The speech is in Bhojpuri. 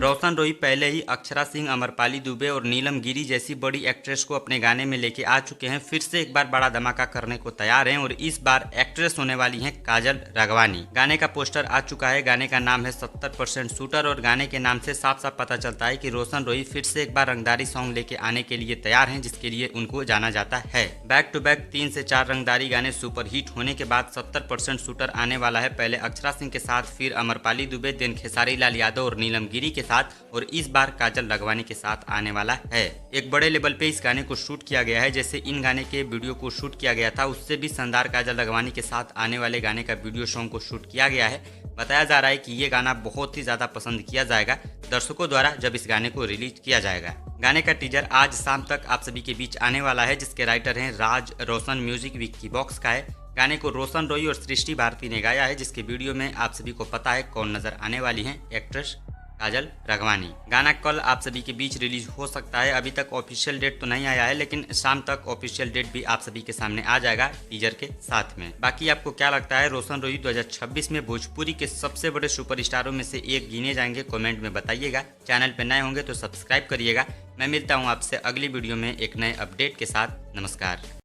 रोशन रोही पहले ही अक्षरा सिंह, अमरपाली दुबे और नीलम गिरी जैसी बड़ी एक्ट्रेस को अपने गाने में लेके आ चुके हैं। फिर से एक बार बड़ा धमाका करने को तैयार हैं और इस बार एक्ट्रेस होने वाली हैं काजल राघवानी। गाने का पोस्टर आ चुका है। गाने का नाम है 70% शूटर और गाने के नाम से साफ साफ पता चलता है कि रोशन रोही फिर से एक बार रंगदारी सॉन्ग लेके आने के लिए तैयार हैं, जिसके लिए उनको जाना जाता है। बैक टू बैक 3 से 4 रंगदारी गाने सुपर हिट होने के बाद 70% शूटर आने वाला है। पहले अक्षरा सिंह के साथ, फिर अमरपाली दुबे, देन खेसारी लाल यादव और नीलम गिरी के साथ, और इस बार काजल राघवानी के साथ आने वाला है। एक बड़े लेवल पे इस गाने को शूट किया गया है। जैसे इन गाने के वीडियो को शूट किया गया था, उससे भी शानदार काजल राघवानी के साथ आने वाले गाने का वीडियो सॉन्ग को शूट किया गया है। बताया जा रहा है कि ये गाना बहुत ही ज्यादा पसंद किया जाएगा दर्शकों द्वारा जब इस गाने को रिलीज किया जाएगा। गाने का टीजर आज शाम तक आप सभी के बीच आने वाला है, जिसके राइटर हैं राज रोशन, म्यूजिक विक्की बॉक्स का है। गाने को रोशन रोही और सृष्टि भारती ने गाया है, जिसके वीडियो में आप सभी को पता है कौन नजर आने वाली हैं, एक्ट्रेस काजल राघवानी। गाना कल आप सभी के बीच रिलीज हो सकता है। अभी तक ऑफिशियल डेट तो नहीं आया है, लेकिन शाम तक ऑफिशियल डेट भी आप सभी के सामने आ जाएगा टीजर के साथ में। बाकी आपको क्या लगता है, रोशन रोही 2026 में भोजपुरी के सबसे बड़े सुपरस्टारों में से एक गिने जाएंगे? कमेंट में बताइएगा। चैनल पर नए होंगे तो सब्सक्राइब करिएगा। मैं मिलता हूँ आपसे अगली वीडियो में एक नए अपडेट के साथ। नमस्कार।